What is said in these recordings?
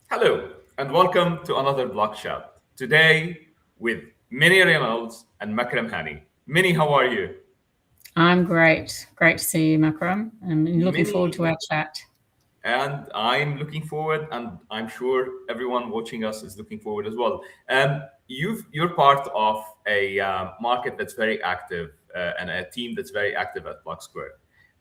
Hello, and welcome to another Block Chat. Today with Minnie Reynolds and Makram Hani. Minnie, how are you? I'm great. Great to see you, Makram. I'm looking forward to Minnie, our chat. and I'm looking forward, and I'm sure everyone watching us is looking forward as well. You're part of a market that's very active and a team that's very active at Blocksquare.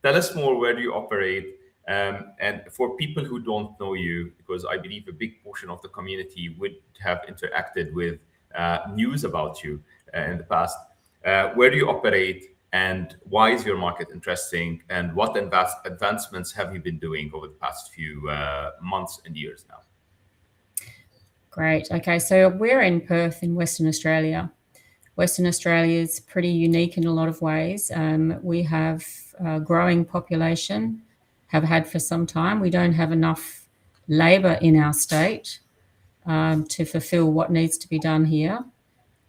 Tell us more. Where do you operate? And for people who don't know you, because I believe a big portion of the community would have interacted with news about you in the past. Where do you operate, and why is your market interesting, and what advancements have you been doing over the past few months and years now? Great. Okay, so we're in Perth in Western Australia. Western Australia is pretty unique in a lot of ways. We have a growing population, have had for some time. We don't have enough labour in our state to fulfil what needs to be done here.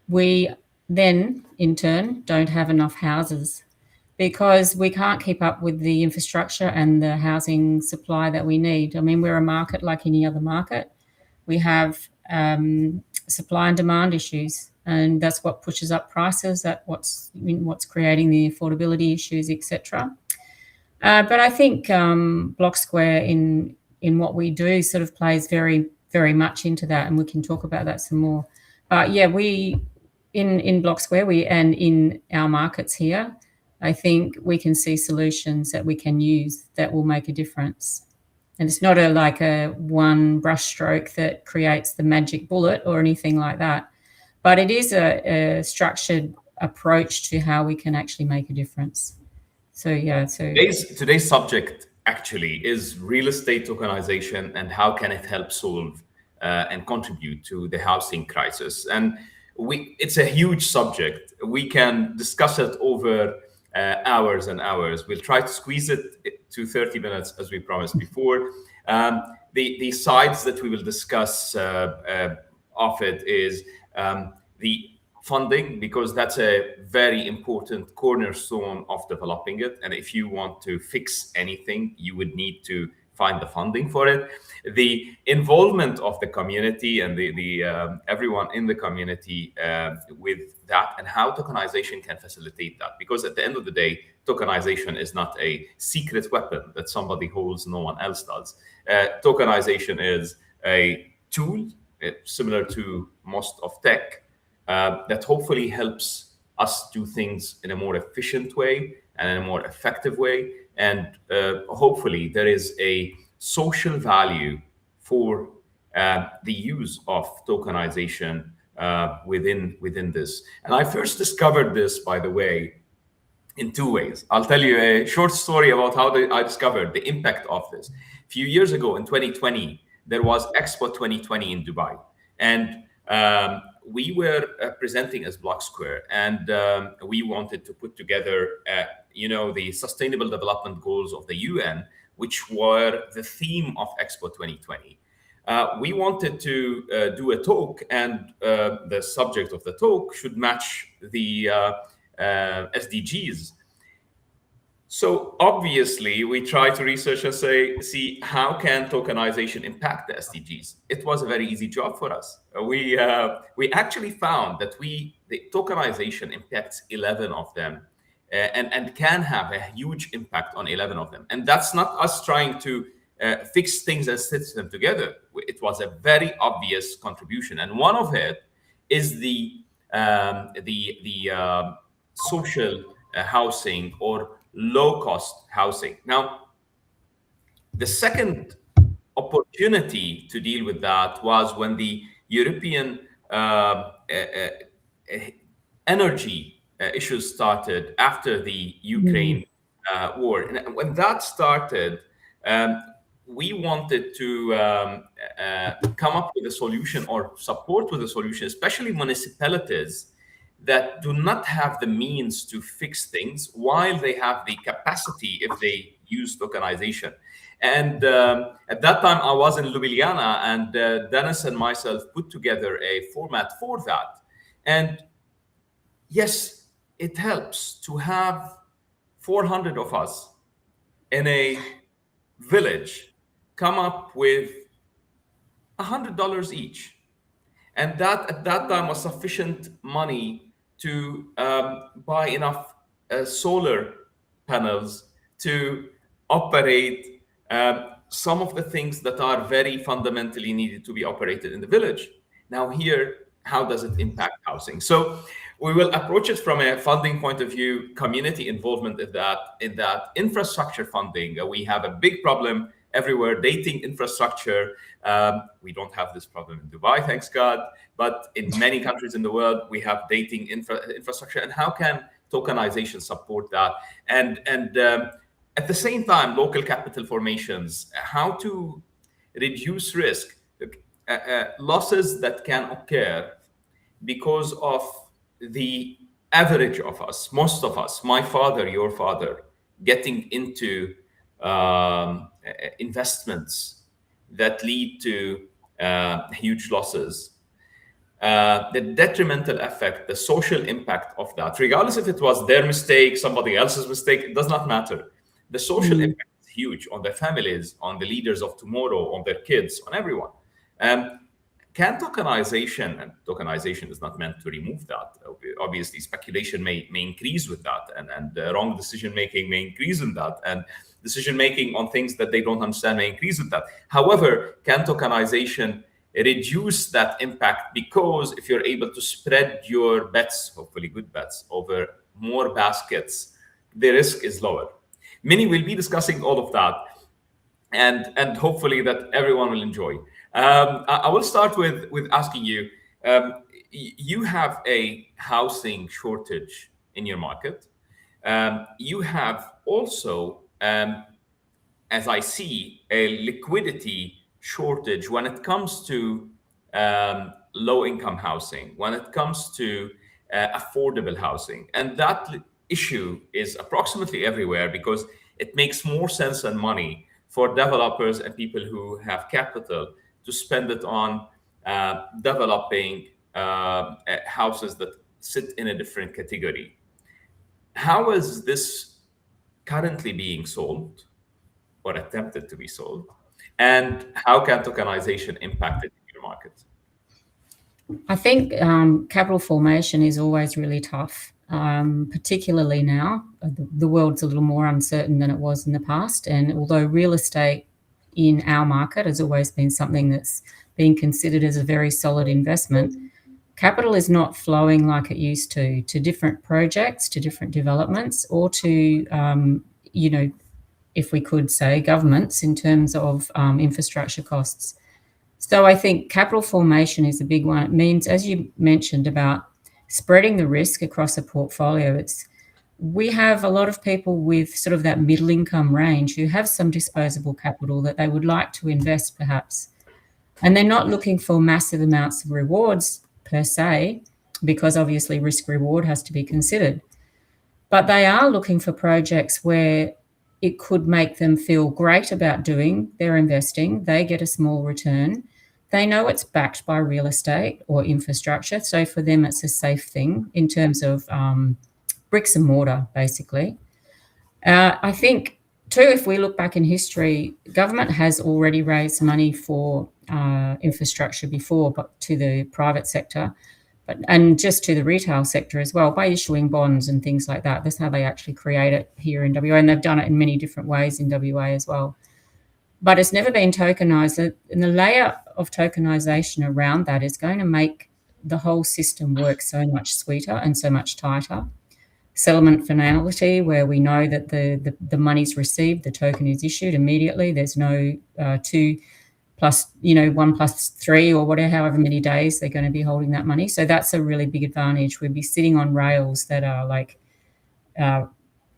We then, in turn, don't have enough houses because we can't keep up with the infrastructure and the housing supply that we need. I mean, we're a market like any other market. We have supply and demand issues, and that's what pushes up prices. What's creating the affordability issues, etc. But I think Blocksquare in what we do sort of plays very much into that, and we can talk about that some more. But yeah, we in Blocksquare and in our markets here, I think we can see solutions that we can use that will make a difference. And it's not like a one brushstroke that creates the magic bullet or anything like that. But it is a structured approach to how we can actually make a difference. So yeah, Today's subject actually is real estate tokenization and how can it help solve and contribute to the housing crisis. And it's a huge subject. We can discuss it over hours and hours. We'll try to squeeze it to 30 minutes as we promised before. The sides that we will discuss of it is the funding, because that's a very important cornerstone of developing it. And if you want to fix anything, you would need to find the funding for it. The involvement of the community and the everyone in the community with that, and how tokenization can facilitate that. Because at the end of the day, tokenization is not a secret weapon that somebody holds, no one else does. Tokenization is a tool similar to most of tech that hopefully helps us do things in a more efficient way and in a more effective way. And hopefully there is a social value for the use of tokenization within this. And I first discovered this, by the way, in two ways. I'll tell you a short story about how I discovered the impact of this. A few years ago in 2020, there was Expo 2020 in Dubai. And we were presenting as Blocksquare, and we wanted to put together, the Sustainable Development Goals of the UN, which were the theme of Expo 2020. We wanted to do a talk, and the subject of the talk should match the SDGs. So obviously, we try to research and see how can tokenization impact the SDGs. It was a very easy job for us. We actually found that the tokenization impacts 11 of them, and can have a huge impact on 11 of them. And that's not us trying to fix things and stitch them together. It was a very obvious contribution, and one of it is the social housing or low-cost housing. Now, the second opportunity to deal with that was when the European energy issues started after the Ukraine war. And when that started, we wanted to come up with a solution or support with a solution, especially municipalities that do not have the means to fix things while they have the capacity if they use tokenization. And at that time, I was in Ljubljana, and Dennis and myself put together a format for that. And yes, it helps to have 400 of us in a village come up with $100 each. And that at that time was sufficient money to buy enough solar panels to operate some of the things that are very fundamentally needed to be operated in the village. Now here, how does it impact housing? So we will approach it from a funding point of view, community involvement in that infrastructure funding. We have a big problem everywhere, dating infrastructure. We don't have this problem in Dubai, thanks God, but in many countries in the world, we have dating infrastructure. And how can tokenization support that? And at the same time, local capital formations, how to reduce risk, losses that can occur because of the average of us, most of us, my father, your father, getting into investments that lead to huge losses. The detrimental effect, the social impact of that, regardless if it was their mistake, somebody else's mistake, it does not matter. The social impact is huge on their families, on the leaders of tomorrow, on their kids, on everyone. Can tokenization, and tokenization is not meant to remove that. Obviously, speculation may increase with that, and wrong decision making may increase in that, and decision making on things that they don't understand may increase with that. However, can tokenization reduce that impact? Because if you're able to spread your bets, hopefully good bets, over more baskets, the risk is lower. Minnie will be discussing all of that, and hopefully that everyone will enjoy. I will start with asking you, you have a housing shortage in your market. You have also, as I see, a liquidity shortage when it comes to low-income housing, when it comes to affordable housing. And that issue is approximately everywhere because it makes more sense than money for developers and people who have capital to spend it on developing houses that sit in a different category. How is this currently being solved or attempted to be solved? And how can tokenization impact it in your market? I think capital formation is always really tough, particularly now. The world's a little more uncertain than it was in the past. And although real estate in our market has always been something that's been considered as a very solid investment, capital is not flowing like it used to different projects, to different developments, or to, if we could say, governments in terms of infrastructure costs. So I think capital formation is a big one. It means, as you mentioned, about spreading the risk across a portfolio. We have a lot of people with sort of that middle income range who have some disposable capital that they would like to invest perhaps. And they're not looking for massive amounts of rewards per se, because obviously risk reward has to be considered. But they are looking for projects where it could make them feel great about doing their investing. They get a small return. They know it's backed by real estate or infrastructure. So for them, it's a safe thing in terms of bricks and mortar, basically. I think, too, if we look back in history, government has already raised money for infrastructure before, but to the private sector, and just to the retail sector as well, by issuing bonds and things like that. That's how they actually create it here in WA, and they've done it in many different ways in WA as well. But it's never been tokenized, and the layer of tokenization around that is going to make the whole system work so much sweeter and so much tighter. Settlement finality, where we know that the money's received, the token is issued immediately. There's no 2 plus, 1 plus 3 or whatever, however many days they're going to be holding that money. So that's a really big advantage. We'd be sitting on rails that are like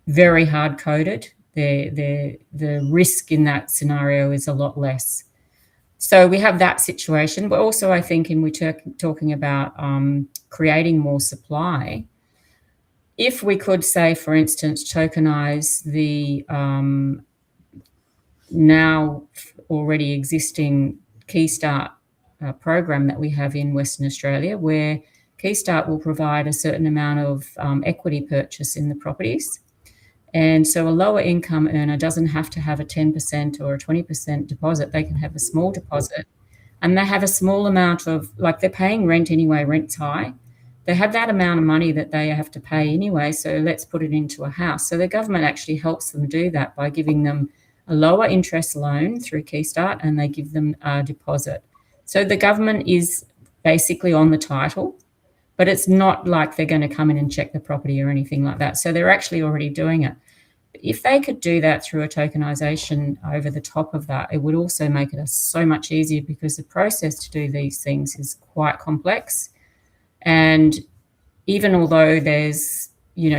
very hard coded. The risk in that scenario is a lot less. So we have that situation. But also, I think, we're talking about creating more supply. If we could say, for instance, tokenize the now already existing Keystart program that we have in Western Australia, where Keystart will provide a certain amount of equity purchase in the properties. And so a lower income earner doesn't have to have a 10% or a 20% deposit. They can have a small deposit and they have a small amount of, like, they're paying rent anyway, rent's high. They have that amount of money that they have to pay anyway, so let's put it into a house. So the government actually helps them do that by giving them a lower interest loan through Keystart, and they give them a deposit. So the government is basically on the title, but it's not like they're going to come in and check the property or anything like that. So they're actually already doing it. If they could do that through a tokenization over the top of that, it would also make it so much easier, because the process to do these things is quite complex. And even although there's,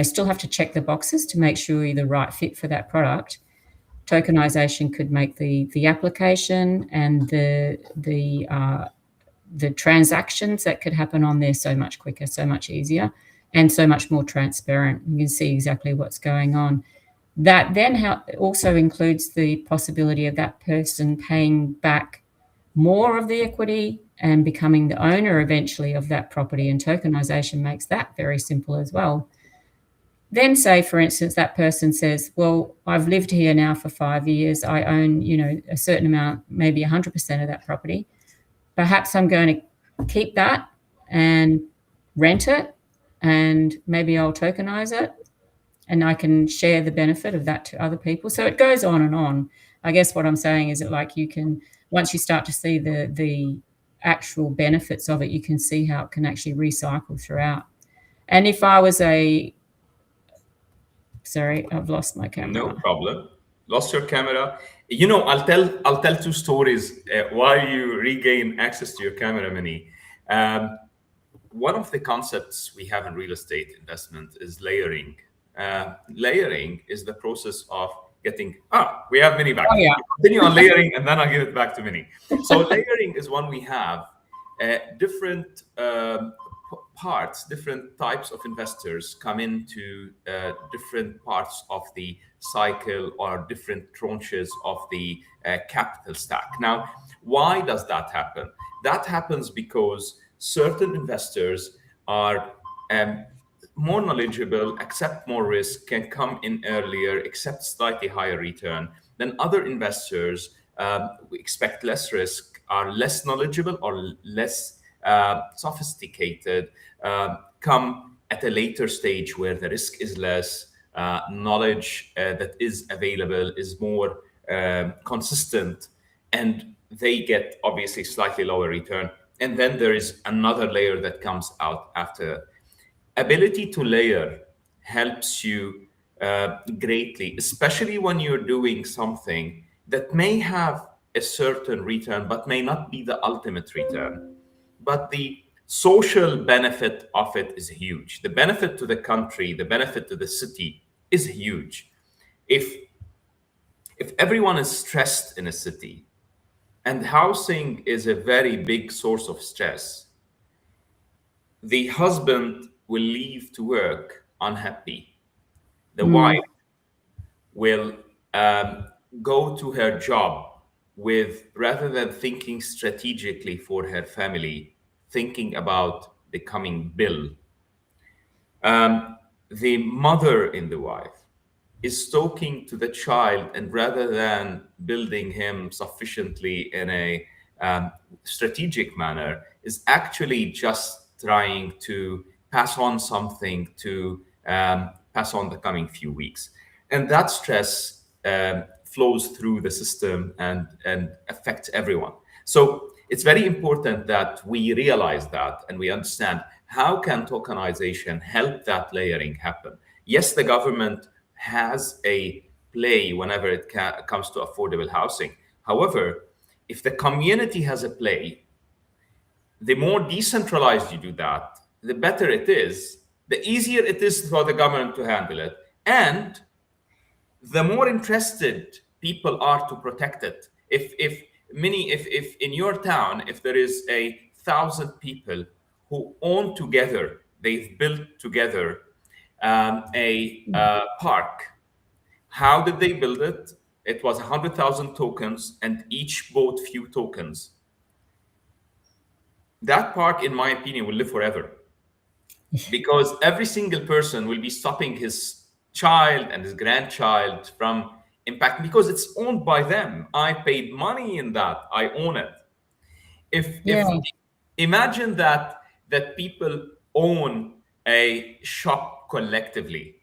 still have to check the boxes to make sure you're the right fit for that product, tokenization could make the application and the transactions that could happen on there so much quicker, so much easier, and so much more transparent. You can see exactly what's going on. That then also includes the possibility of that person paying back more of the equity and becoming the owner eventually of that property, and tokenization makes that very simple as well. Then say, for instance, that person says, well, I've lived here now for 5 years, I own, a certain amount, maybe 100% of that property. Perhaps I'm going to keep that and rent it, and maybe I'll tokenize it, and I can share the benefit of that to other people. So it goes on and on. I guess what I'm saying is that, like, you can, once you start to see the actual benefits of it, you can see how it can actually recycle throughout. And if I was sorry, I've lost my camera. No problem. Lost your camera. I'll tell two stories while you regain access to your camera, Minnie. One of the concepts we have in real estate investment is layering. Layering is the process of getting. We have Minnie back. Oh, yeah. Continue on layering, and then I'll give it back to Minnie. So layering is when we have different parts, different types of investors come into different parts of the cycle or different tranches of the capital stack. Now, why does that happen? That happens because certain investors are more knowledgeable, accept more risk, can come in earlier, accept slightly higher return than other investors who expect less risk, are less knowledgeable or less sophisticated, come at a later stage where the risk is less, knowledge that is available is more consistent, and they get obviously slightly lower return. And then there is another layer that comes out after. Ability to layer helps you greatly, especially when you're doing something that may have a certain return but may not be the ultimate return. But the social benefit of it is huge. The benefit to the country, the benefit to the city is huge. If everyone is stressed in a city, and housing is a very big source of stress, the husband will leave to work unhappy. The wife will go to her job with, rather than thinking strategically for her family, thinking about the coming bill. The mother in the wife is talking to the child, and rather than building him sufficiently in a strategic manner, is actually just trying to pass on something to pass on the coming few weeks. And that stress flows through the system and affects everyone. So it's very important that we realize that and we understand how can tokenization help that layering happen. Yes, the government has a play whenever it comes to affordable housing. However, if the community has a play, the more decentralized you do that, the better it is, the easier it is for the government to handle it, and the more interested people are to protect it. If in your town, if there is 1,000 people who own together, they've built together a park. How did they build it? It was 100,000 tokens, and each bought few tokens. That park, in my opinion, will live forever, because every single person will be stopping his child and his grandchild from impact, because it's owned by them. I paid money in that. I own it. If Yeah. imagine that people own a shop collectively,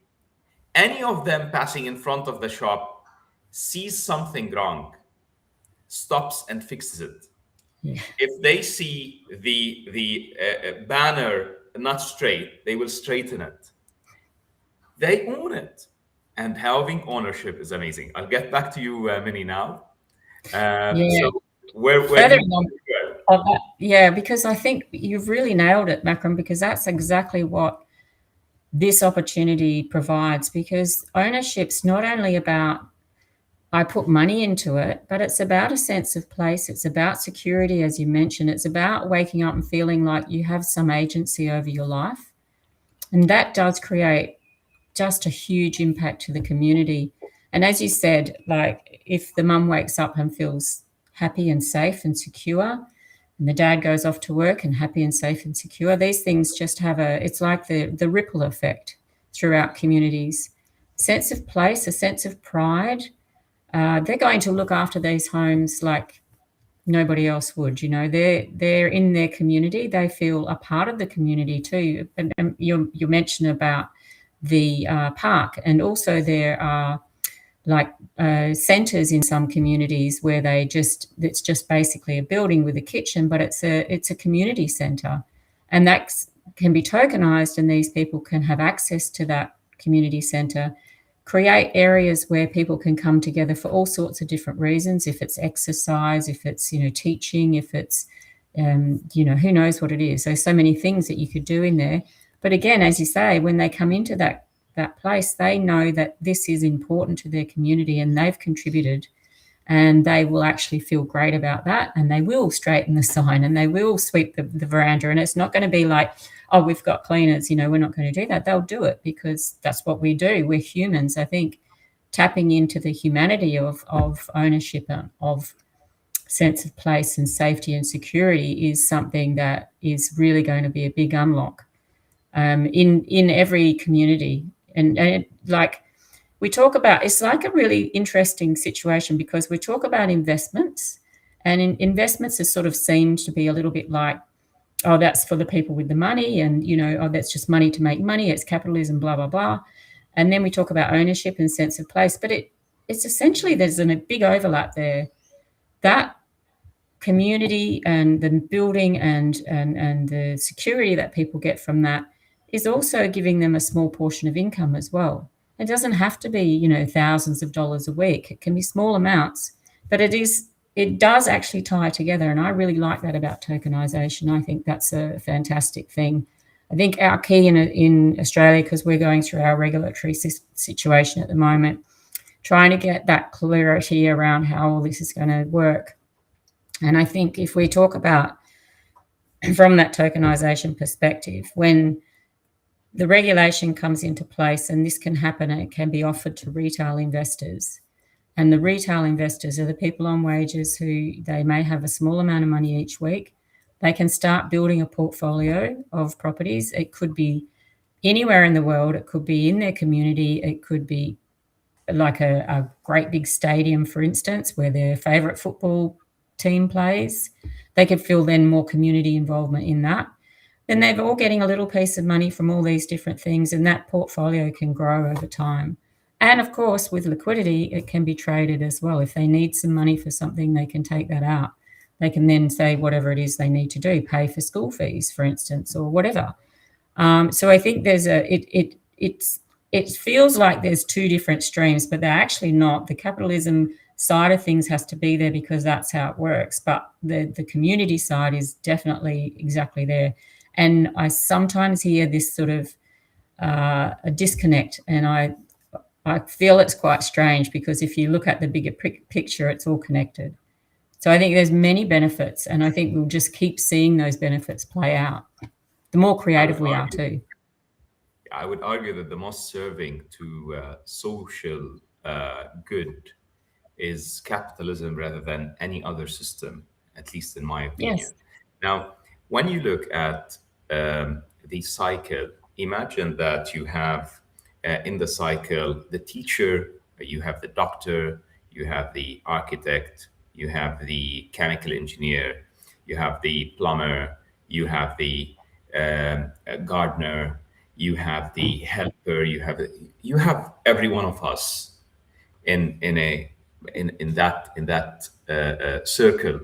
any of them passing in front of the shop sees something wrong, stops and fixes it. Yeah. If they see the banner not straight, they will straighten it. They own it, and having ownership is amazing. I'll get back to you, Minnie, now. Yeah. So where do Further you on go? of that, yeah, because I think you've really nailed it, Makram, because that's exactly what this opportunity provides. Because ownership's not only about I put money into it, but it's about a sense of place. It's about security, as you mentioned. It's about waking up and feeling like you have some agency over your life. And that does create just a huge impact to the community. And as you said, like if the mum wakes up and feels happy and safe and secure, and the dad goes off to work and happy and safe and secure, these things just have it's like the ripple effect throughout communities. Sense of place, a sense of pride. They're going to look after these homes like nobody else would. You know, they're in their community. They feel a part of the community too. And you mentioned about the park, and also there are like centres in some communities where it's just basically a building with a kitchen, but it's a community centre, and that can be tokenized, and these people can have access to that community centre. Create areas where people can come together for all sorts of different reasons. If it's exercise, if it's teaching, if it's who knows what it is. There's so many things that you could do in there. But again, as you say, when they come into that place, they know that this is important to their community and they've contributed, and they will actually feel great about that, and they will straighten the sign and they will sweep the veranda. And it's not going to be like, oh, we've got cleaners, we're not going to do that. They'll do it because that's what we do. We're humans. I think tapping into the humanity of ownership and of sense of place and safety and security is something that is really going to be a big unlock in every community. And like we talk about, it's like a really interesting situation because we talk about investments, and investments are sort of seemed to be a little bit like, oh, that's for the people with the money, and oh, that's just money to make money, it's capitalism, blah blah blah. And then we talk about ownership and sense of place, but it's essentially there's a big overlap there. That community and the building and the security that people get from that is also giving them a small portion of income as well. It doesn't have to be, thousands of dollars a week. It can be small amounts, but it does actually tie together. And I really like that about tokenization. I think that's a fantastic thing. I think our key in Australia, because we're going through our regulatory situation at the moment, trying to get that clarity around how all this is going to work. And I think if we talk about from that tokenization perspective, when the regulation comes into place, and this can happen, and it can be offered to retail investors. And the retail investors are the people on wages who they may have a small amount of money each week. They can start building a portfolio of properties. It could be anywhere in the world. It could be in their community. It could be like a great big stadium, for instance, where their favourite football team plays. They could feel then more community involvement in that. Then they're all getting a little piece of money from all these different things, and that portfolio can grow over time. And of course, with liquidity, it can be traded as well. If they need some money for something, they can take that out. They can then say whatever it is they need to do, pay for school fees, for instance, or whatever. So I think there's it feels like there's two different streams, but they're actually not. The capitalism side of things has to be there because that's how it works. But the community side is definitely exactly there. And I sometimes hear this sort of a disconnect, and I feel it's quite strange because if you look at the bigger picture, it's all connected. So I think there's many benefits, and I think we'll just keep seeing those benefits play out. The more creative we are too. I would argue that the most serving to social good is capitalism rather than any other system, at least in my opinion. Yes. Now, when you look at the cycle, imagine that you have in the cycle the teacher, you have the doctor, you have the architect, you have the chemical engineer, you have the plumber, you have the gardener, you have the helper, you have every one of us in that circle,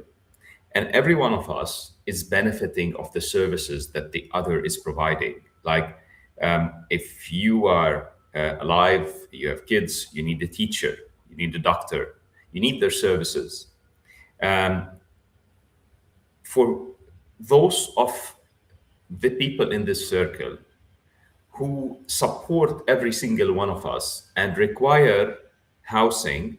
and every one of us is benefiting of the services that the other is providing. Like, if you are alive, you have kids, you need a teacher, you need a doctor, you need their services. Um, for those of the people in this circle who support every single one of us and require housing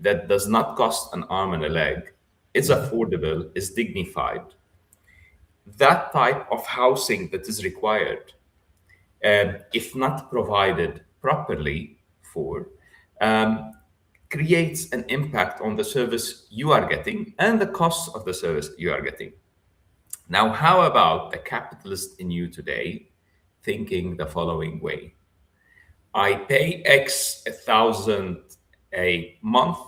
that does not cost an arm and a leg, is affordable, is dignified, that type of housing that is required, if not provided properly for, um, creates an impact on the service you are getting and the cost of the service you are getting. Now, how about the capitalist in you today thinking the following way? I pay X 1,000 a month,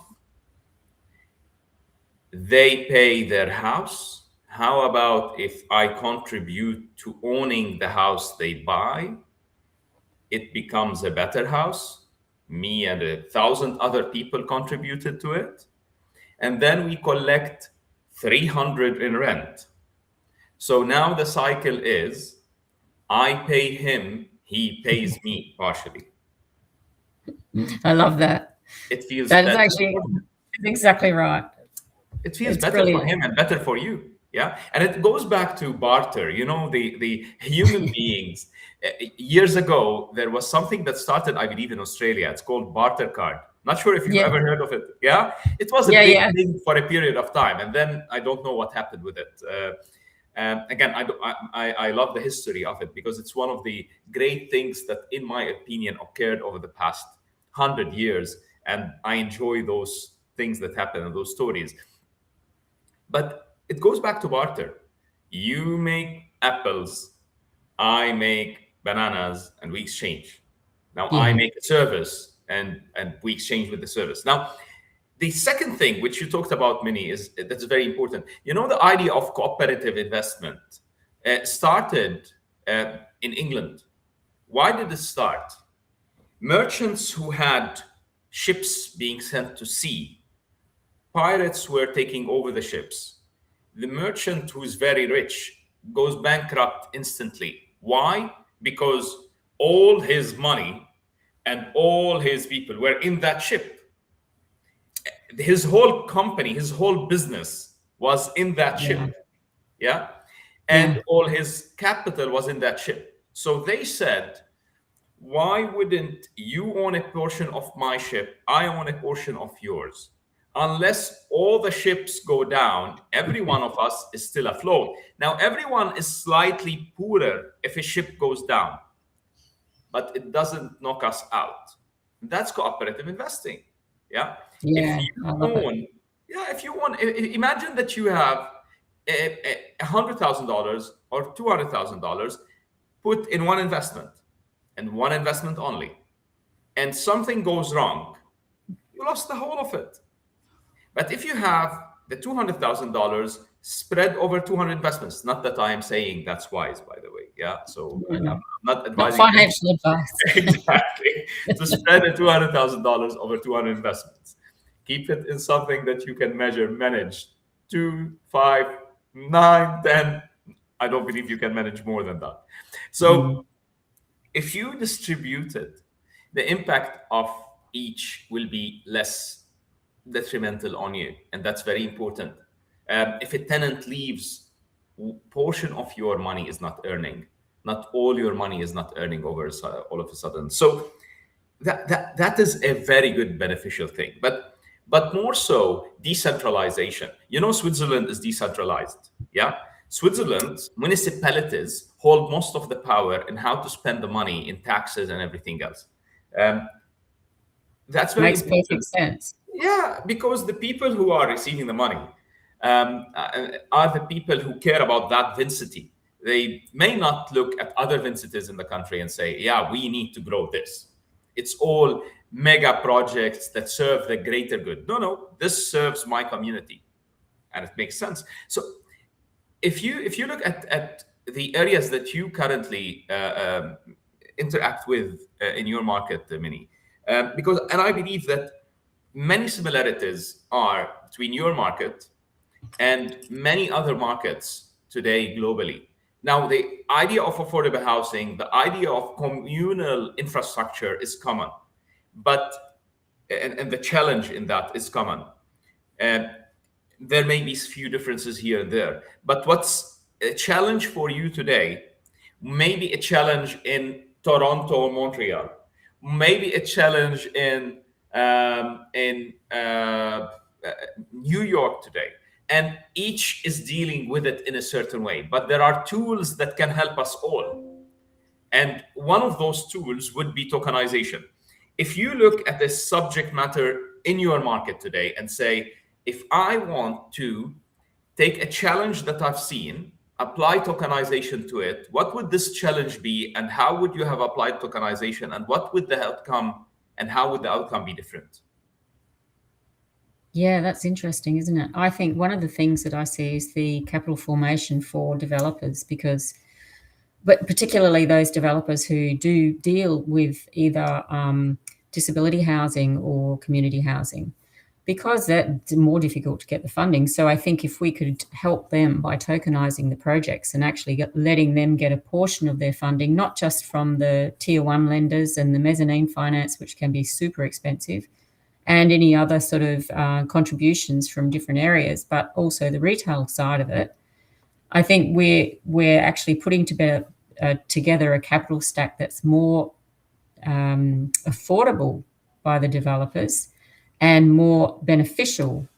they pay their house. How about if I contribute to owning the house they buy? It becomes a better house. Me and 1,000 other people contributed to it. And then we collect 300 in rent. So now the cycle is I pay him, he pays me partially. I love that. It feels That is better. actually exactly right. It feels It's better brilliant. for him and better for you. Yeah. And it goes back to barter. The human beings. Years ago, there was something that started, I believe, in Australia. It's called barter card. Not sure if you've Yeah. ever heard of it. Yeah. It was a Yeah, big yeah. thing for a period of time. And then I don't know what happened with it. Again, I love the history of it because it's one of the great things that, in my opinion, occurred over the past 100 years. And I enjoy those things that happen and those stories. But it goes back to barter. You make apples, I make bananas, and we exchange. Now I Yeah. make a service, and we exchange with the service. Now, the second thing which you talked about, Minnie, is that's very important. The idea of cooperative investment started in England. Why did it start? Merchants who had ships being sent to sea, pirates were taking over the ships. The merchant who's very rich goes bankrupt instantly. Why? Because all his money and all his people were in that ship. His whole company, his whole business was in that Yeah. ship. Yeah. Yeah. And all his capital was in that ship. So they said, why wouldn't you own a portion of my ship? I own a portion of yours. Unless all the ships go down, every one of us is still afloat. Now, everyone is slightly poorer if a ship goes down, but it doesn't knock us out. That's cooperative investing. Yeah. If Yeah. you I love it. own, yeah, if you own, imagine that you have $100,000 or $200,000 put in one investment and one investment only, and something goes wrong, you lost the whole of it. But if you have the $200,000 spread over 200 investments, not that I am saying that's wise, by the way. Yeah. So No, no. I'm not Not advising financial advice. exactly to spread the $200,000 over 200 investments. Keep it in something that you can measure, manage 2, 5, 9, 10. I don't believe you can manage more than that. So if you distribute it, the impact of each will be less detrimental on you, and that's very important. If a tenant leaves, portion of your money is not earning. Not all your money is not earning all of a sudden. So that is a very good beneficial thing. But more so decentralization. Switzerland is decentralized. Yeah. Switzerland's municipalities hold most of the power in how to spend the money in taxes and everything else. Um, that's very Makes important. perfect sense. Yeah, because the people who are receiving the money are the people who care about that density. They may not look at other densities in the country and say, yeah, we need to grow this. It's all mega projects that serve the greater good. No, this serves my community. And it makes sense. So if you look at the areas that you currently interact with in your market, Minnie, because and I believe that many similarities are between your market and many other markets today globally. Now, the idea of affordable housing, the idea of communal infrastructure is common, but and the challenge in that is common. Uh, there may be few differences here and there, but what's a challenge for you today may be a challenge in Toronto or Montreal, maybe a challenge in New York today, and each is dealing with it in a certain way. But there are tools that can help us all, and one of those tools would be tokenization. If you look at the subject matter in your market today and say, if I want to take a challenge that I've seen, apply tokenization to it, what would this challenge be, and how would you have applied tokenization, and what would the outcome, and how would the outcome be different? Yeah, that's interesting, isn't it? I think one of the things that I see is the capital formation for developers, but particularly those developers who do deal with either disability housing or community housing, because that's more difficult to get the funding. So I think if we could help them by tokenizing the projects and actually letting them get a portion of their funding, not just from the tier one lenders and the mezzanine finance, which can be super expensive, and any other sort of contributions from different areas, but also the retail side of it, I think we're actually putting together a capital stack that's more affordable by the developers and more beneficial.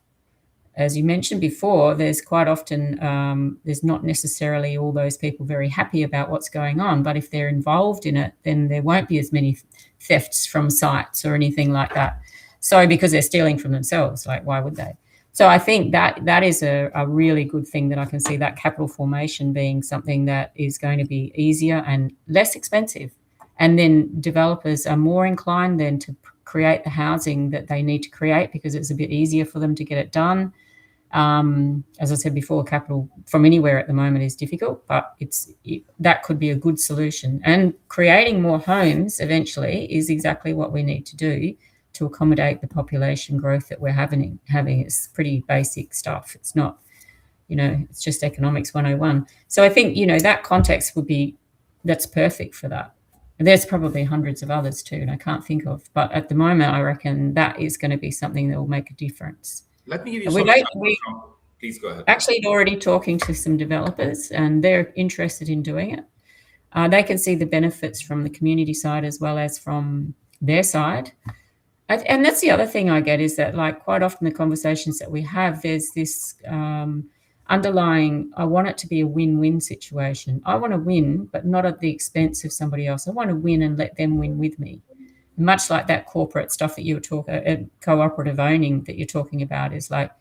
As you mentioned before, there's quite often there's not necessarily all those people very happy about what's going on, but if they're involved in it, then there won't be as many thefts from sites or anything like that. So because they're stealing from themselves, like why would they? So I think that is a really good thing, that I can see that capital formation being something that is going to be easier and less expensive. And then developers are more inclined then to create the housing that they need to create, because it's a bit easier for them to get it done. As I said before, capital from anywhere at the moment is difficult, but that could be a good solution. And creating more homes eventually is exactly what we need to do to accommodate the population growth that we're having. It's pretty basic stuff. It's not, it's just economics 101. So I think, that context that's perfect for that. And there's probably hundreds of others too, and I can't think of. But at the moment, I reckon that is going to be something that will make a difference. Let me give you some examples. Please go ahead. Actually already talking to some developers, and they're interested in doing it. They can see the benefits from the community side as well as from their side. And that's the other thing I get, is that, like, quite often the conversations that we have, there's this underlying, I want it to be a win-win situation. I want to win, but not at the expense of somebody else. I want to win and let them win with me. Much like that corporate stuff that you were talking, cooperative owning that you're talking about, is like,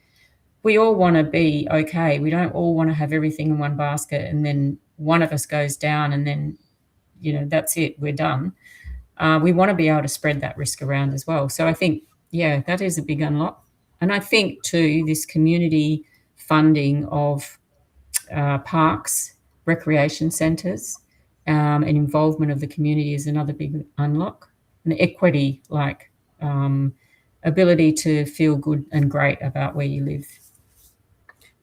we all want to be okay. We don't all want to have everything in one basket, and then one of us goes down, and then, that's it, we're done. We want to be able to spread that risk around as well. So I think, that is a big unlock. And I think too, this community funding of parks, recreation centres, and involvement of the community is another big unlock. And equity, like ability to feel good and great about where you live.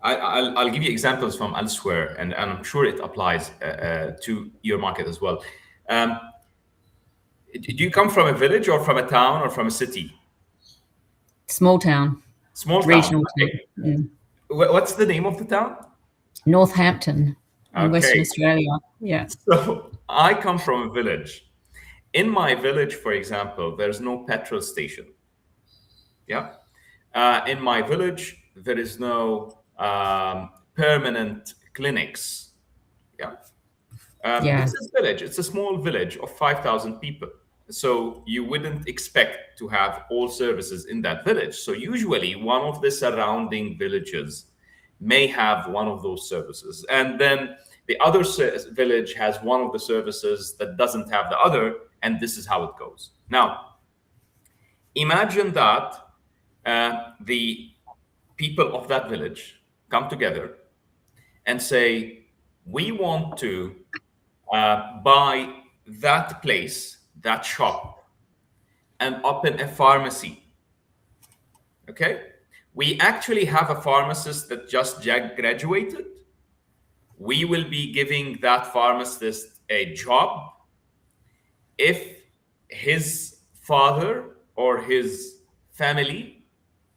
I'll give you examples from elsewhere, and I'm sure it applies to your market as well. Do you come from a village or from a town or from a city? Small town. Small town. Regional Okay. town. What's the name of the town? Northampton in Western Australia. Yeah. So I come from a village. In my village, for example, there's no petrol station. Yeah. In my village, there is no permanent clinics. Yeah. It's a village. It's a small village of 5,000 people. So you wouldn't expect to have all services in that village. So usually one of the surrounding villages may have one of those services. And then the other village has one of the services that doesn't have the other. And this is how it goes. Now, imagine that the people of that village come together and say, we want to buy that place, that shop, and open a pharmacy. Okay? We actually have a pharmacist that just graduated. We will be giving that pharmacist a job if his father or his family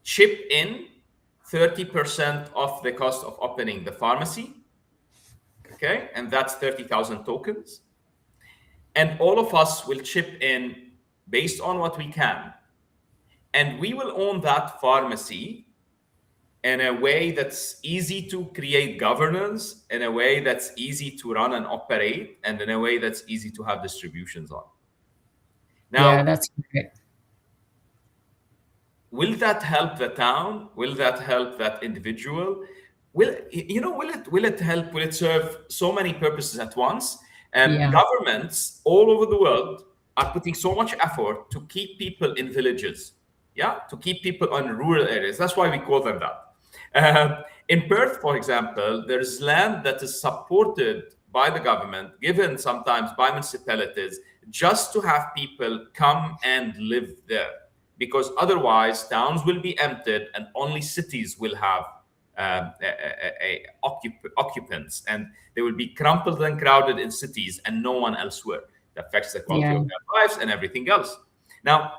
chip in 30% of the cost of opening the pharmacy. Okay? And that's 30,000 tokens. And all of us will chip in based on what we can. And we will own that pharmacy in a way that's easy to create governance, in a way that's easy to run and operate, and in a way that's easy to have distributions on. Now, Yeah, that's great. will that help the town? Will that help that individual? Will it help? Will it serve so many purposes at once? Yeah. Governments all over the world are putting so much effort to keep people in villages, to keep people on rural areas. That's why we call them that. In Perth, for example, there is land that is supported by the government, given sometimes by municipalities, just to have people come and live there. Because otherwise, towns will be emptied and only cities will have occupants, and they will be crumpled and crowded in cities and no one elsewhere. That affects the quality of their lives and everything else. Now,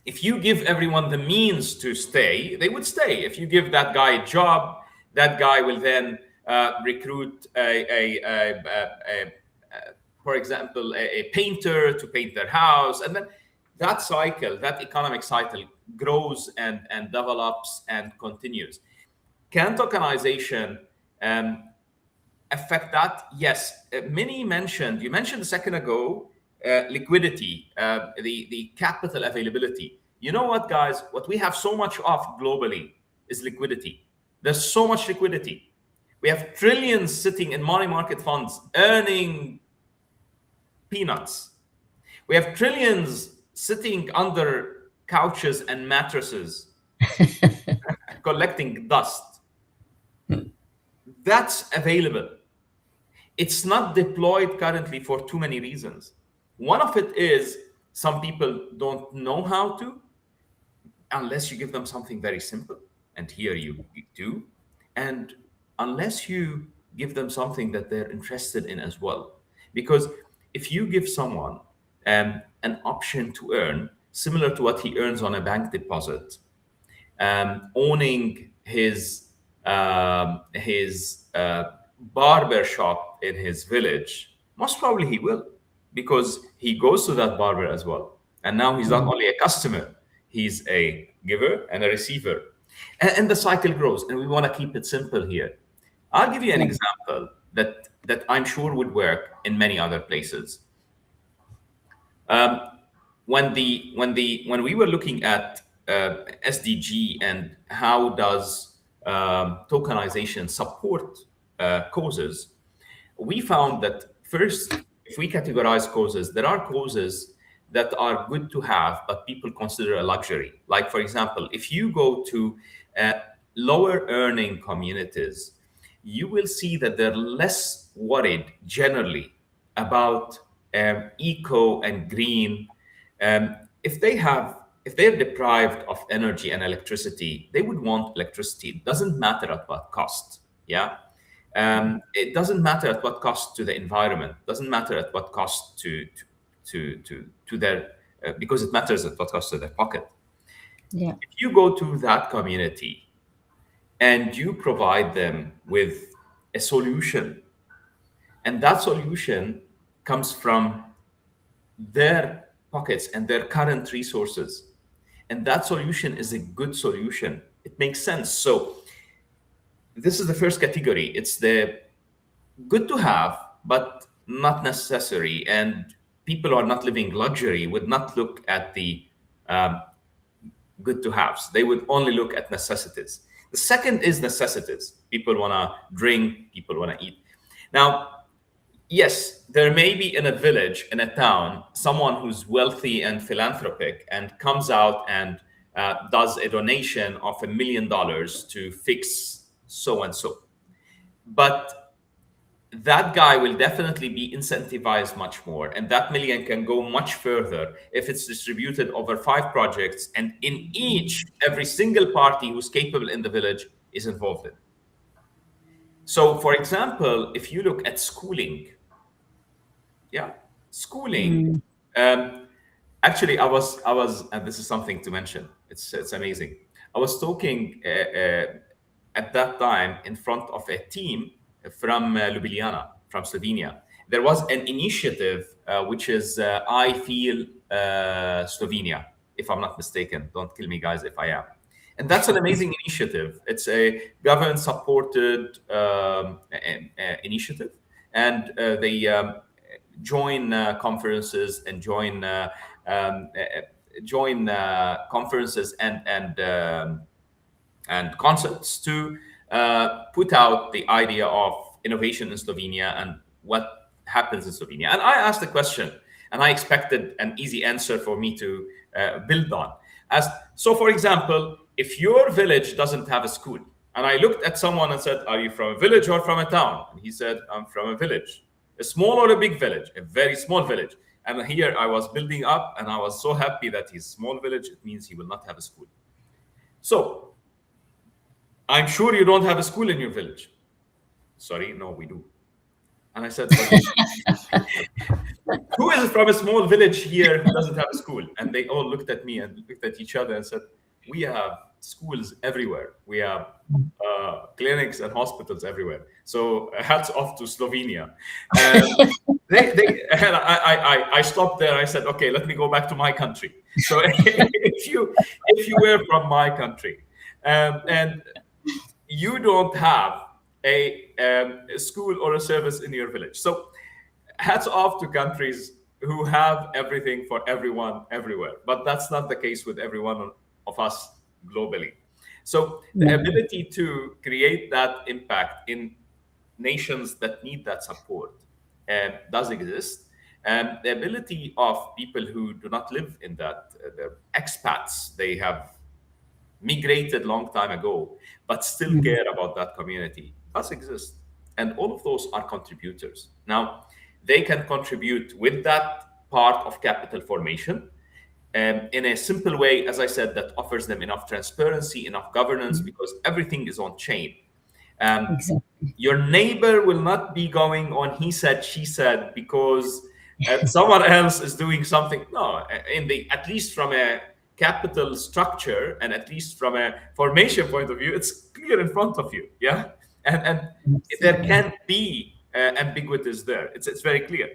if you give everyone the means to stay, they would stay. If you give that guy a job, that guy will then recruit for example, a painter to paint their house, and then that cycle, that economic cycle, grows and develops and continues. Can tokenization affect that? Yes. Minnie mentioned, you mentioned a second ago, liquidity, the capital availability. You know what, guys? What we have so much of globally is liquidity. There's so much liquidity. We have trillions sitting in money market funds earning peanuts. We have trillions sitting under couches and mattresses collecting dust. That's available. It's not deployed currently for too many reasons. One of it is some people don't know how to, unless you give them something very simple. And here you do. And unless you give them something that they're interested in as well. Because if you give someone an option to earn, similar to what he earns on a bank deposit, owning his barber shop in his village, most probably he will, because he goes to that barber as well. And now he's not only a customer, he's a giver and a receiver. And the cycle grows, and we want to keep it simple here. I'll give you an example that I'm sure would work in many other places. When we were looking at SDG and how does tokenization support causes, we found that first, if we categorize causes, there are causes that are good to have, but people consider a luxury. Like, for example, if you go to lower earning communities, you will see that they're less worried generally about eco and green. If they're deprived of energy and electricity, they would want electricity. It doesn't matter at what cost. It doesn't matter at what cost to the environment. It doesn't matter at what cost to their because it matters at what cost to their pocket. Yeah. If you go to that community and you provide them with a solution, and that solution comes from their pockets and their current resources, and that solution is a good solution, it makes sense. So this is the first category. It's the good to have, but not necessary. And people who are not living luxury would not look at the good to haves. They would only look at necessities. The second is necessities. People want to drink, people want to eat. Now, yes, there may be in a village, in a town, someone who's wealthy and philanthropic and comes out and does a donation of $1 million to fix so and so. but that guy will definitely be incentivized much more, and that million can go much further if it's distributed over 5 projects, and in each, every single party who's capable in the village is involved in. So, for example, if you look at schooling, schooling. Actually, I was, and this is something to mention. It's amazing. I was talking at that time in front of a team from Ljubljana, from Slovenia. There was an initiative which is I Feel Slovenia, if I'm not mistaken. Don't kill me, guys, if I am. And that's an amazing initiative. It's a government-supported initiative, and they join conferences and join conferences and concepts to put out the idea of innovation in Slovenia and what happens in Slovenia. And I asked a question, and I expected an easy answer for me to build on. So, for example, if your village doesn't have a school, and I looked at someone and said, "Are you from a village or from a town?" And he said, "I'm from a village." A small or a big village? A very small village. And here I was building up, and I was so happy that he's small village. It means he will not have a school. So, I'm sure you don't have a school in your village. Sorry, no, we do. And I said, who is from a small village here who doesn't have a school? And they all looked at me and looked at each other and said, we have schools everywhere. We have clinics and hospitals everywhere. So hats off to Slovenia. And I stopped there. I said, okay, let me go back to my country. So if you were from my country and you don't have a school or a service in your village. So hats off to countries who have everything for everyone everywhere. But that's not the case with every one of us globally. So the ability to create that impact in nations that need that support does exist. And the ability of people who do not live in that, the expats, they have migrated long time ago, but still care about that community, does exist. And all of those are contributors. Now, they can contribute with that part of capital formation in a simple way, as I said, that offers them enough transparency, enough governance, because everything is on chain. Exactly. Your neighbor will not be going on he said, she said, because someone else is doing something. No, at least from a capital structure and at least from a formation point of view, it's clear in front of you. Yeah. And there can't be ambiguities there. It's very clear.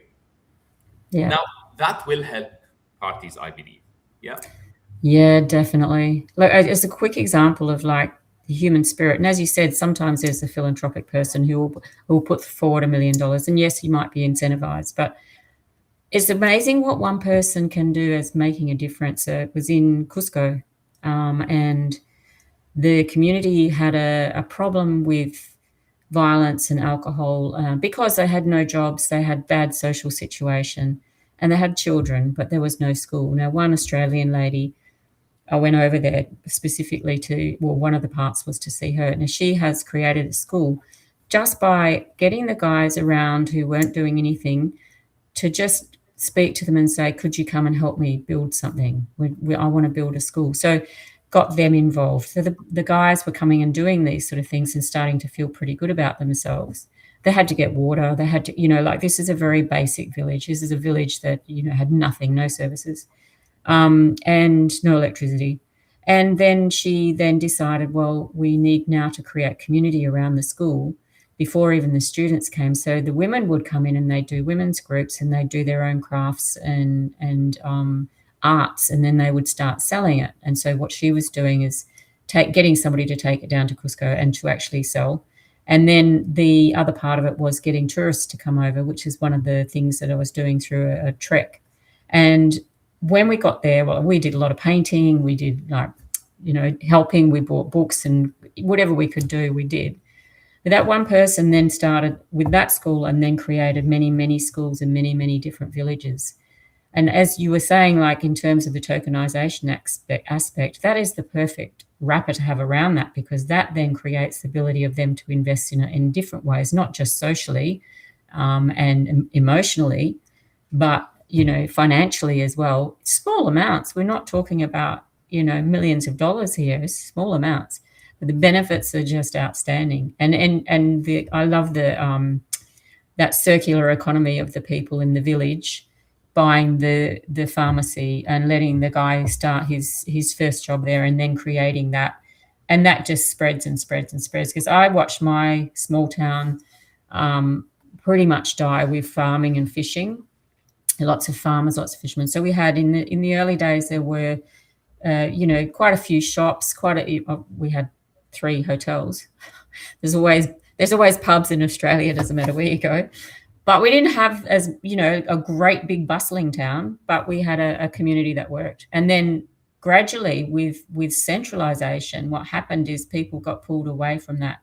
Yeah. Now, that will help parties, I believe. Yeah. Yeah, definitely. Look, as a quick example of like the human spirit, and as you said, sometimes there's a philanthropic person who will put forward $1 million, and yes, he might be incentivized, but it's amazing what one person can do as making a difference. It was in Cusco, and the community had a problem with violence and alcohol because they had no jobs, they had bad social situation, and they had children, but there was no school. Now, one Australian lady, I went over there specifically one of the parts was to see her. Now, she has created a school just by getting the guys around who weren't doing anything to just speak to them and say, could you come and help me build something? I want to build a school. So got them involved. So the guys were coming and doing these sort of things and starting to feel pretty good about themselves. They had to get water. They had to, like this is a very basic village. This is a village that, had nothing, no services. And no electricity. And then she then decided, well, we need now to create community around the school before even the students came. So the women would come in and they do women's groups and they do their own crafts and arts, and then they would start selling it. And so what she was doing is getting somebody to take it down to Cusco and to actually sell. And then the other part of it was getting tourists to come over, which is one of the things that I was doing through a trek. And when we got there, well, we did a lot of painting. We did helping. We bought books and whatever we could do, we did. But that one person then started with that school and then created many, many schools in many, many different villages. And as you were saying, like in terms of the tokenization aspect, that is the perfect wrapper to have around that, because that then creates the ability of them to invest in different ways, not just socially and emotionally, but financially as well. Small amounts. We're not talking about millions of dollars here. Small amounts, but the benefits are just outstanding. And I love that circular economy of the people in the village buying the pharmacy and letting the guy start his first job there, and then creating that, and that just spreads and spreads and spreads. Because I watched my small town pretty much die with farming and fishing. Lots of farmers, lots of fishermen. So we had in the early days, there were quite a few shops. We had 3 hotels. There's always pubs in Australia. It doesn't matter where you go. But we didn't have a great big bustling town, but we had a community that worked. And then gradually with centralisation, what happened is people got pulled away from that.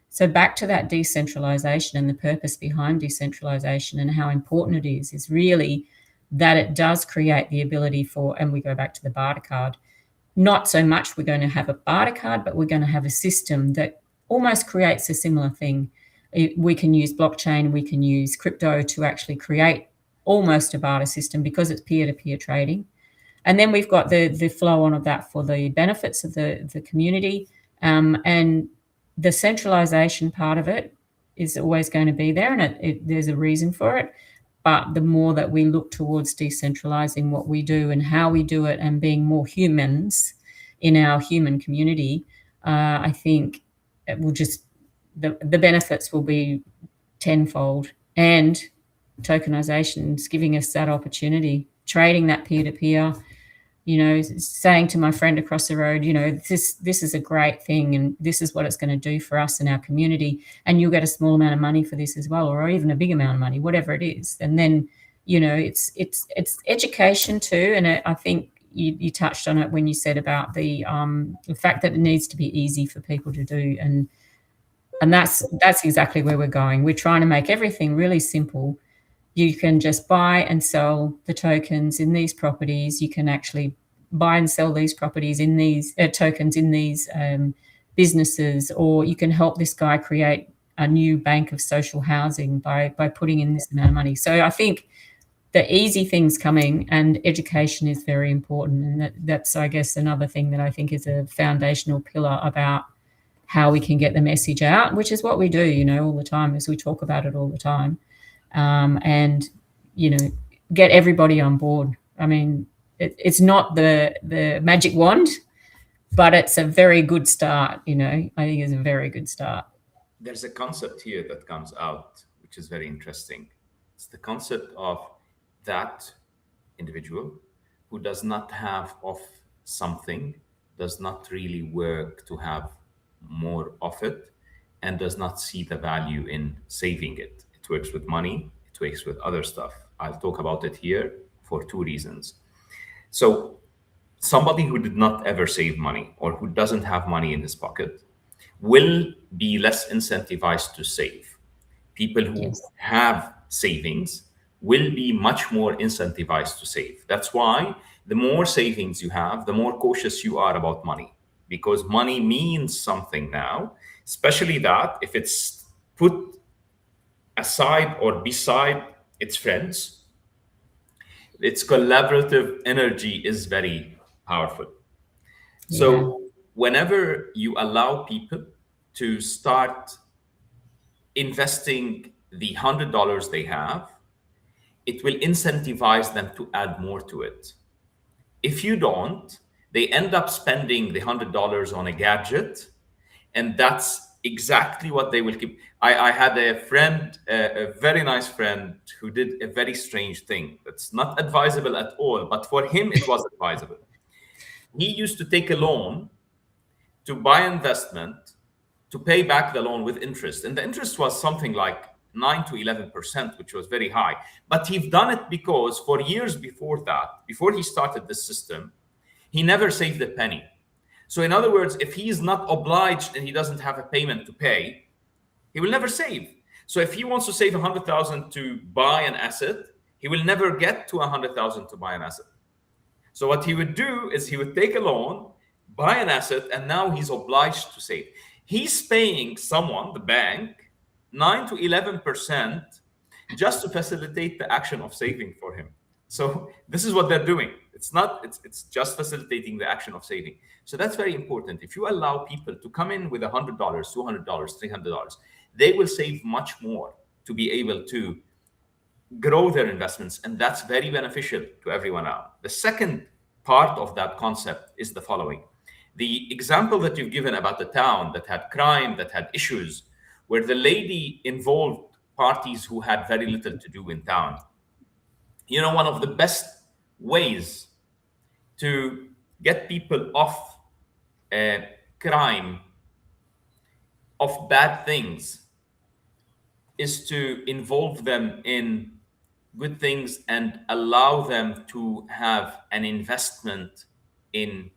So back to that decentralisation and the purpose behind decentralisation and how important it is really that it does create the ability for, and we go back to the barter card, not so much we're going to have a barter card, but we're going to have a system that almost creates a similar thing. We can use blockchain, we can use crypto to actually create almost a barter system because it's peer-to-peer trading. And then we've got the flow on of that for the benefits of the community. And the centralization part of it is always going to be there, and there's a reason for it. But the more that we look towards decentralizing what we do and how we do it and being more humans in our human community, I think it will just, the benefits will be tenfold. And tokenization is giving us that opportunity, trading that peer-to-peer, saying to my friend across the road, this is a great thing, and this is what it's going to do for us in our community, and you'll get a small amount of money for this as well, or even a big amount of money, whatever it is. And then it's education too. And I think you touched on it when you said about the fact that it needs to be easy for people to do, and that's exactly where we're going. We're trying to make everything really simple. You can just buy and sell the tokens in these properties. You can actually buy and sell these properties in these tokens in these businesses, or you can help this guy create a new bank of social housing by putting in this amount of money. So I think the easy things coming, and education is very important. And that's, I guess, another thing that I think is a foundational pillar about how we can get the message out, which is what we do, all the time, as we talk about it all the time. And get everybody on board. I mean, it's not the magic wand, but it's a very good start. I think it's a very good start. There's a concept here that comes out, which is very interesting. It's the concept of that individual who does not have of something, does not really work to have more of it, and does not see the value in saving it. It works with money, it works with other stuff. I'll talk about it here for 2 reasons. So somebody who did not ever save money, or who doesn't have money in his pocket, will be less incentivized to save. People who have savings will be much more incentivized to save. That's why the more savings you have, the more cautious you are about money, because money means something now, especially that if it's put aside or beside its friends, its collaborative energy is very powerful. Yeah. So whenever you allow people to start investing the $100 they have, it will incentivize them to add more to it. If you don't, they end up spending the $100 on a gadget, and that's exactly what they will keep. I had a friend, a very nice friend, who did a very strange thing that's not advisable at all, but for him it was advisable. He used to take a loan to buy investment, to pay back the loan with interest, and the interest was something like 9 to 11%, which was very high. But he'd done it because for years before that, before he started this system, he never saved a penny. So in other words, if he is not obliged and he doesn't have a payment to pay, he will never save. So if he wants to save 100,000 to buy an asset, he will never get to 100,000 to buy an asset. So what he would do is he would take a loan, buy an asset, and now he's obliged to save. He's paying someone, the bank, 9 to 11% just to facilitate the action of saving for him. So this is what they're doing. It's just facilitating the action of saving. So that's very important. If you allow people to come in with $100, $200, $300, they will save much more to be able to grow their investments, and that's very beneficial to everyone out. The second part of that concept is the following. The example that you've given about the town that had crime, that had issues, where the lady involved parties who had very little to do in town. You know, one of the best ways to get people off crime, of bad things, is to involve them in good things and allow them to have an investment in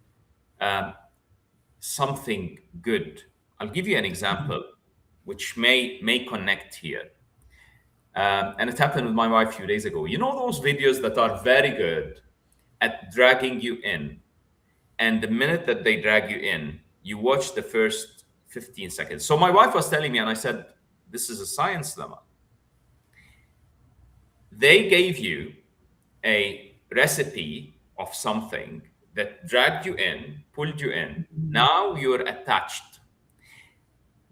something good. I'll give you an example which may connect here. And it happened with my wife a few days ago. You know those videos that are very good at dragging you in, and the minute that they drag you in, you watch the first 15 seconds. So my wife was telling me, and I said, this is a science lemma. They gave you a recipe of something that dragged you in, pulled you in. Now you're attached.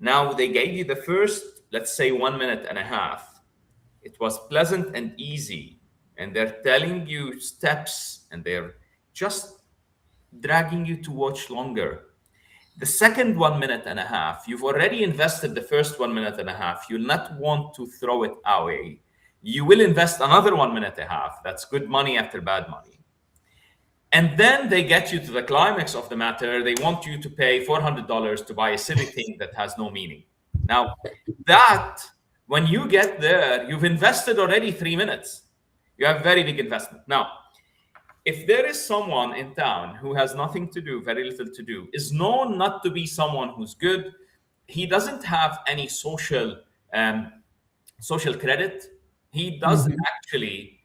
Now they gave you the first, let's say, 1 minute and a half. It was pleasant and easy. And they're telling you steps, and they're just dragging you to watch longer. The second 1 minute and a half, you've already invested the first 1 minute and a half. You'll not want to throw it away. You will invest another 1 minute and a half. That's good money after bad money. And then they get you to the climax of the matter. They want you to pay $400 to buy a silly thing that has no meaning. Now, that, when you get there, you've invested already 3 minutes. You have very big investment. Now, if there is someone in town who has nothing to do, very little to do, is known not to be someone who's good, he doesn't have any social credit. He doesn't actually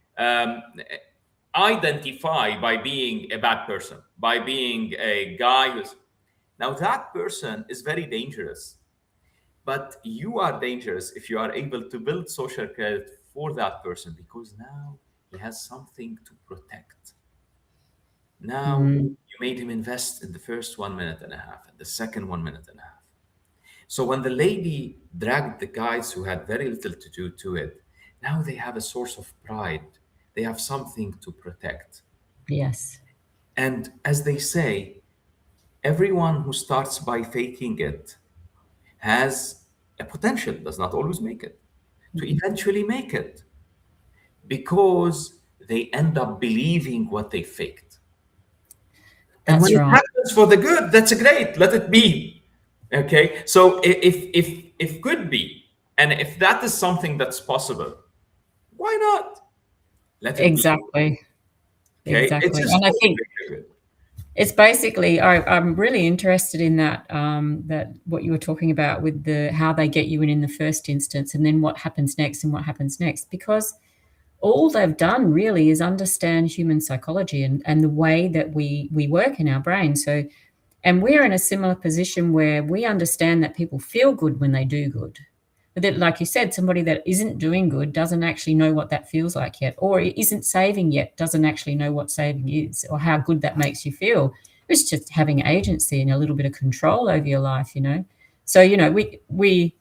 identify by being a bad person, by being a guy who's... Now, that person is very dangerous. But you are dangerous if you are able to build social credit for that person, because now he has something to protect. Now you made him invest in the first 1 minute and a half and the second 1 minute and a half. So when the lady dragged the guys who had very little to do to it, now they have a source of pride. They have something to protect. Yes. And as they say, everyone who starts by faking it has a potential, does not always make it, to eventually make it, because they end up believing what they faked. And That's when right. it happens for the good, that's great. Let it be. Okay. So if could be, and if that is something that's possible, why not? Let it Exactly. be. Okay. Exactly. It's just And I think it's basically, I'm really interested in that, that what you were talking about with the how they get you in the first instance, and then what happens next and what happens next, because all they've done really is understand human psychology and the way that we work in our brain. So, and we're in a similar position where we understand that people feel good when they do good. But that, like you said, somebody that isn't doing good doesn't actually know what that feels like yet, or isn't saving yet, doesn't actually know what saving is or how good that makes you feel. It's just having agency and a little bit of control over your life, you know. So, you know, we're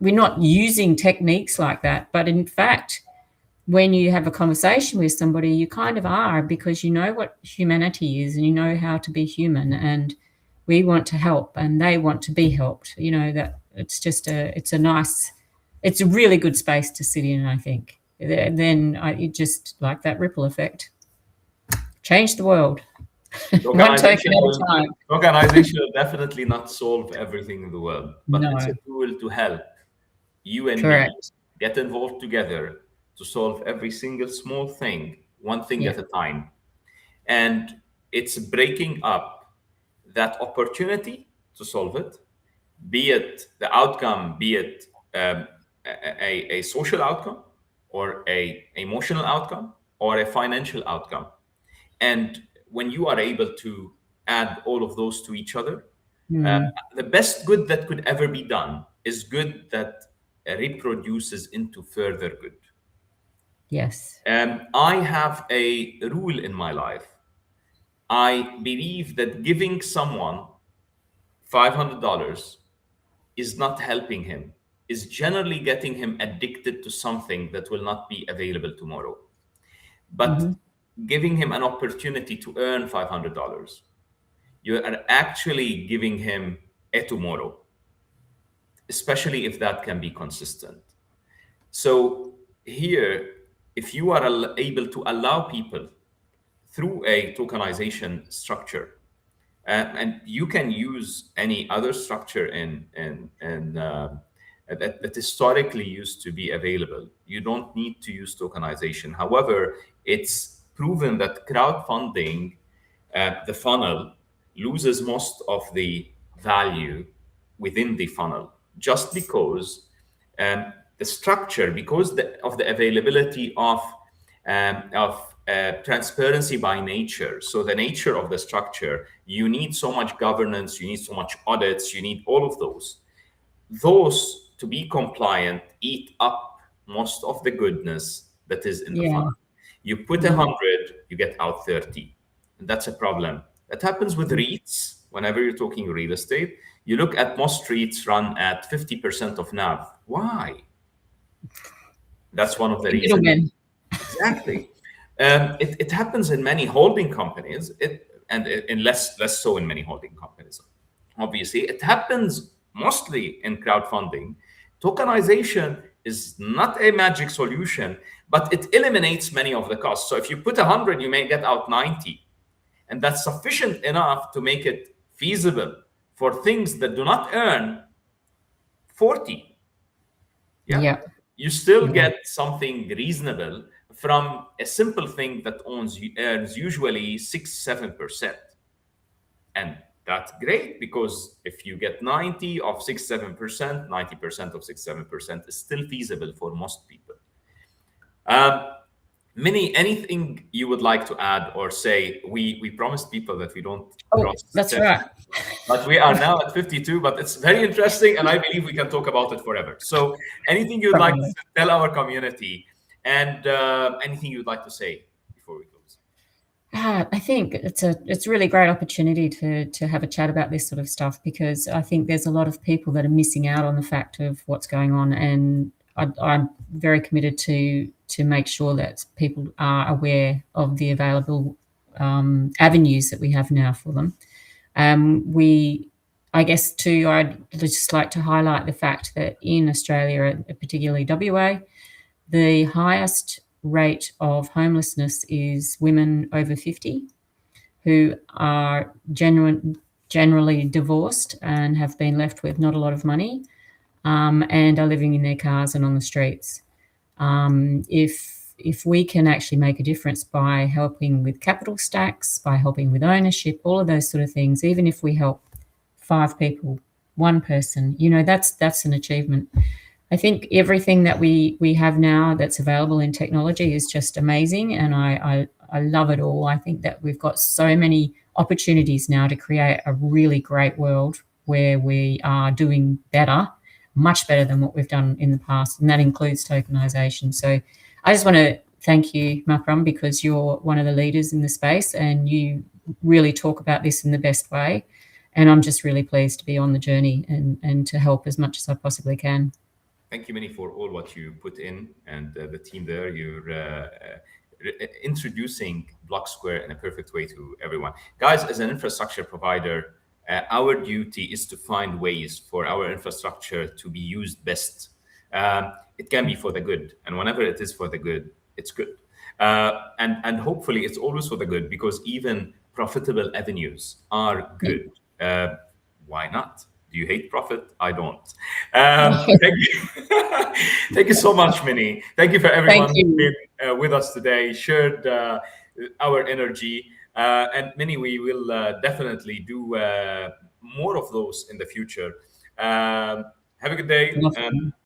not using techniques like that, but in fact, when you have a conversation with somebody, you kind of are, because you know what humanity is and you know how to be human, and we want to help and they want to be helped. You know, that it's just it's a really good space to sit in, I think. Then it just, like that ripple effect, change the world. One token at a time. Tokenization will definitely not solve everything in the world, but No. it's a tool to help you and Correct. me get involved together to solve every single small thing, one thing Yeah. at a time. And it's breaking up that opportunity to solve it, be it the outcome, be it a social outcome or a emotional outcome or a financial outcome. And when you are able to add all of those to each other. The best good that could ever be done is good that reproduces into further good. Yes. I have a rule in my life. I believe that giving someone $500 is not helping him, is generally getting him addicted to something that will not be available tomorrow. But giving him an opportunity to earn $500, you are actually giving him a tomorrow, especially if that can be consistent. So here, if you are able to allow people through a tokenization structure, and you can use any other structure that historically used to be available. You don't need to use tokenization. However, it's proven that crowdfunding, the funnel, loses most of the value within the funnel just because the structure, because of the availability of transparency by nature. So the nature of the structure, you need so much governance, you need so much audits, you need all of those. Those, to be compliant, eat up most of the goodness that is in the Yeah. funnel. You put 100, you get out 30. And that's a problem. That happens with REITs. Whenever you're talking real estate, you look at most REITs run at 50% of NAV. Why? That's one of the reasons. Middlemen. Exactly. It happens in many holding companies, and in less so in many holding companies. Obviously, it happens mostly in crowdfunding. Tokenization is not a magic solution, but it eliminates many of the costs. So if you put 100, you may get out 90. And that's sufficient enough to make it feasible for things that do not earn 40. Yeah. You still get something reasonable from a simple thing that earns usually 6-7%. And that's great, because if you get 90 of 6-7%, 90% of 6-7% is still feasible for most people. Minnie, anything you would like to add or say? We promised people that we don't cross That's 10, right. but we are now at 52, but it's very interesting, and I believe we can talk about it forever. So anything you'd like to tell our community, and anything you'd like to say before we close? I think it's a really great opportunity to have a chat about this sort of stuff, because I think there's a lot of people that are missing out on the fact of what's going on, and I'm very committed to make sure that people are aware of the available avenues that we have now for them. I guess too, I'd just like to highlight the fact that in Australia, particularly WA, the highest rate of homelessness is women over 50 who are generally divorced and have been left with not a lot of money, and are living in their cars and on the streets. If we can actually make a difference by helping with capital stacks, by helping with ownership, all of those sort of things, even if we help 5 people, 1 person, that's an achievement. I think everything that we have now that's available in technology is just amazing, and I love it all. I think that we've got so many opportunities now to create a really great world where we are doing better, much better than what we've done in the past, and that includes tokenization. So I just want to thank you, Makram, because you're one of the leaders in the space and you really talk about this in the best way. And I'm just really pleased to be on the journey and to help as much as I possibly can. Thank you, Minnie, for all what you put in, and the team there. You're introducing Blocksquare in a perfect way to everyone. Guys, as an infrastructure provider, our duty is to find ways for our infrastructure to be used best. It can be for the good, and whenever it is for the good, it's good. And hopefully it's always for the good, because even profitable avenues are good. Why not? Do you hate profit? I don't. Thank you. Thank you so much, Minnie. Thank you for everyone who's been with us today, shared our energy. And Minnie, we will definitely do more of those in the future. Have a good day.